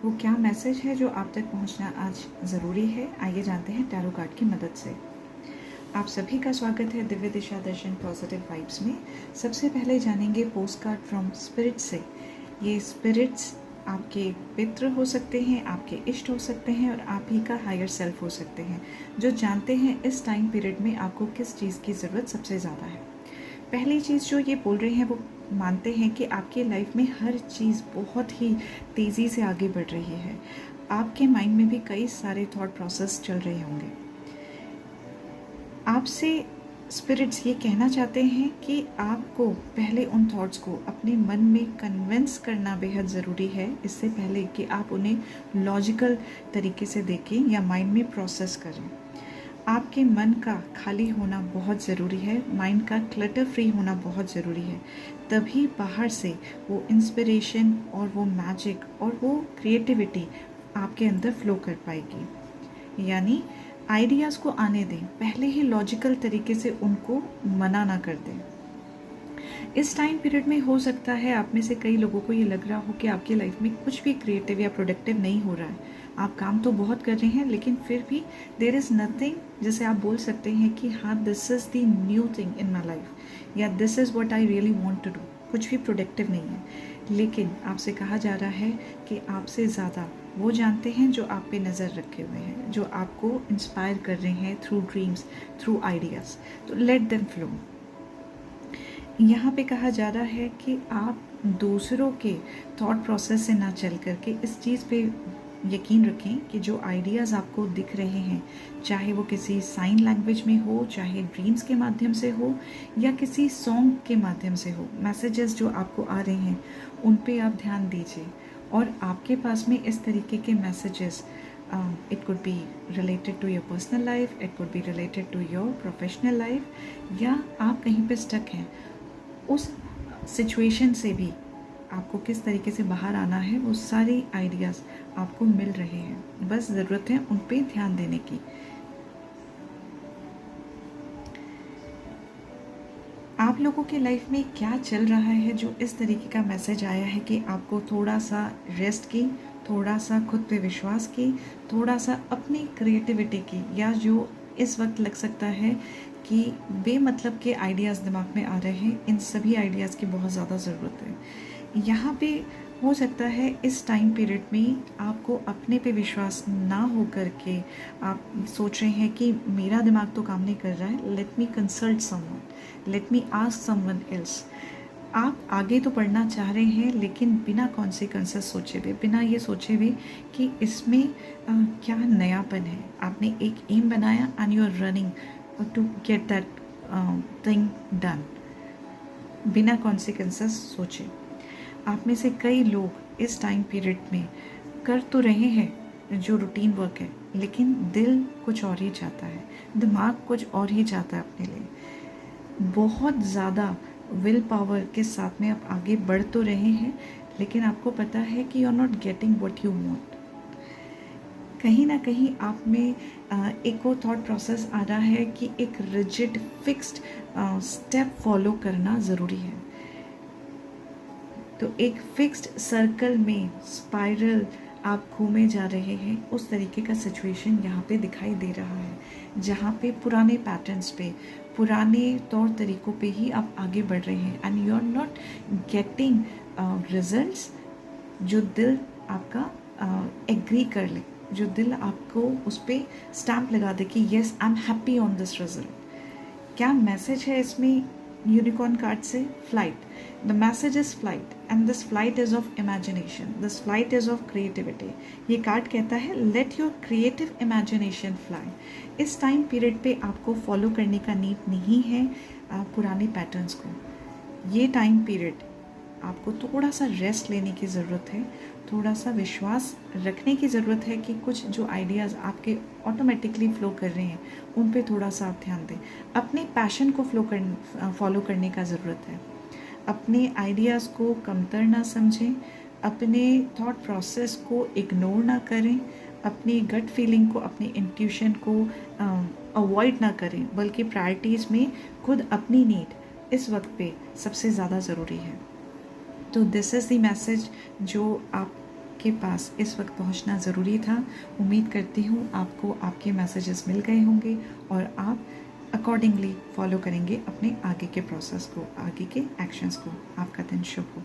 वो क्या मैसेज है जो आप तक पहुंचना आज ज़रूरी है? आइए जानते हैं टैरो कार्ड की मदद से। आप सभी का स्वागत है दिव्य दिशा दर्शन पॉजिटिव वाइब्स में। सबसे पहले जानेंगे पोस्ट कार्ड फ्रॉम स्पिरिट से। ये स्पिरिट्स आपके पितृ हो सकते हैं, आपके इष्ट हो सकते हैं और आप ही का हायर सेल्फ हो सकते हैं, जो जानते हैं इस टाइम पीरियड में आपको किस चीज़ की ज़रूरत सबसे ज़्यादा है। पहली चीज़ जो ये बोल रहे हैं वो मानते हैं कि आपकी लाइफ में हर चीज़ बहुत ही तेज़ी से आगे बढ़ रही है। आपके माइंड में भी कई सारे थॉट प्रोसेस चल रहे होंगे। आपसे स्पिरिट्स ये कहना चाहते हैं कि आपको पहले उन थॉट्स को अपने मन में कन्विंस करना बेहद ज़रूरी है, इससे पहले कि आप उन्हें लॉजिकल तरीके से देखें या माइंड में प्रोसेस करें। आपके मन का खाली होना बहुत ज़रूरी है, माइंड का क्लटर फ्री होना बहुत ज़रूरी है, तभी बाहर से वो इंस्पिरेशन और वो मैजिक और वो क्रिएटिविटी आपके अंदर फ्लो कर पाएगी। यानी आइडियाज़ को आने दें, पहले ही लॉजिकल तरीके से उनको मना ना कर दें। इस टाइम पीरियड में हो सकता है आप में से कई लोगों को ये लग रहा हो कि आपकी लाइफ में कुछ भी क्रिएटिव या प्रोडक्टिव नहीं हो रहा है। आप काम तो बहुत कर रहे हैं, लेकिन फिर भी देयर इज़ नथिंग जिसे आप बोल सकते हैं कि हाँ, this is the new thing in my life या this is what I really want to do. कुछ भी प्रोडक्टिव नहीं है, लेकिन आपसे कहा जा रहा है कि आपसे ज़्यादा वो जानते हैं जो आप पे नज़र रखे हुए हैं, जो आपको इंस्पायर कर रहे हैं थ्रू ड्रीम्स, थ्रू आइडियाज़। तो लेट देम फ्लो। यहाँ पे कहा जा रहा है कि आप दूसरों के थॉट प्रोसेस से ना चल करके इस चीज़ पे यकीन रखें कि जो आइडियाज़ आपको दिख रहे हैं, चाहे वो किसी साइन लैंग्वेज में हो, चाहे ड्रीम्स के माध्यम से हो या किसी सॉन्ग के माध्यम से हो, मैसेजेस जो आपको आ रहे हैं उन पे आप ध्यान दीजिए। और आपके पास में इस तरीके के messages, it could be related to your personal life, it could be related to your professional life, या आप कहीं पे स्टक हैं, उस सिचुएशन से भी आपको किस तरीके से बाहर आना है, वो सारे आइडियाज़ आपको मिल रहे हैं। बस ज़रूरत है उन पे ध्यान देने की। आप लोगों के लाइफ में क्या चल रहा है जो इस तरीके का मैसेज आया है कि आपको थोड़ा सा रेस्ट की, थोड़ा सा खुद पे विश्वास की, थोड़ा सा अपनी क्रिएटिविटी की, या जो इस वक्त लग सकता है कि बेमतलब के आइडियाज़ दिमाग में आ रहे हैं, इन सभी आइडियाज़ की बहुत ज़्यादा ज़रूरत है। यहाँ पे हो सकता है इस टाइम पीरियड में आपको अपने पे विश्वास ना हो करके आप सोच रहे हैं कि मेरा दिमाग तो काम नहीं कर रहा है, let me consult someone, let me ask someone else. आप आगे तो पढ़ना चाह रहे हैं, लेकिन बिना कॉन्सिक्वेंसेस सोचे हुए, बिना ये सोचे हुए कि इसमें क्या नयापन है। आपने एक एम बनाया and you are running to get that thing done, बिना कॉन्सिक्वेंसेस सोचे। आप में से कई लोग इस टाइम पीरियड में कर तो रहे हैं जो रूटीन वर्क है, लेकिन दिल कुछ और ही चाहता है, दिमाग कुछ और ही चाहता है अपने लिए। बहुत ज़्यादा विल पावर के साथ में आप आगे बढ़ तो रहे हैं, लेकिन आपको पता है कि you are not getting what you want. कहीं ना कहीं आप में एक वो थॉट प्रोसेस आ रहा है कि एक रिजिड फिक्स्ड स्टेप फॉलो करना ज़रूरी है। तो एक फिक्स्ड सर्कल में स्पाइरल आप घूमे जा रहे हैं, उस तरीके का सिचुएशन यहाँ पे दिखाई दे रहा है, जहाँ पे पुराने पैटर्न्स पे, पुराने तौर तरीक़ों पे ही आप आगे बढ़ रहे हैं and you are not getting results जो दिल आपका एग्री कर ले, जो दिल आपको उस पर स्टैम्प लगा दे कि yes I am happy on this result. क्या मैसेज है इसमें यूनिकॉर्न कार्ड से? Flight. The message is flight and this flight is of imagination, this flight is of creativity. ये कार्ड कहता है let your creative imagination fly. इस time period पे आपको फॉलो करने का नीड नहीं है पुराने पैटर्न्स को। ये टाइम पीरियड आपको थोड़ा सा रेस्ट लेने की ज़रूरत है, थोड़ा सा विश्वास रखने की ज़रूरत है कि कुछ जो आइडियाज़ आपके ऑटोमेटिकली फ़्लो कर रहे हैं उन पे थोड़ा सा आप ध्यान दें। अपने पैशन को फॉलो करने का ज़रूरत है। अपने आइडियाज़ को कमतर ना समझें, अपने थॉट प्रोसेस को इग्नोर ना करें, अपनी गट फीलिंग को, अपनी इंट्यूशन को अवॉइड ना करें, बल्कि प्रायोरिटीज़ में खुद अपनी नीड इस वक्त पे सबसे ज़्यादा ज़रूरी है। तो दिस इज़ द मैसेज जो आप के पास इस वक्त पहुंचना ज़रूरी था। उम्मीद करती हूँ आपको आपके मैसेजेस मिल गए होंगे और आप अकॉर्डिंगली फॉलो करेंगे अपने आगे के प्रोसेस को, आगे के एक्शंस को। आपका दिन शुभ हो।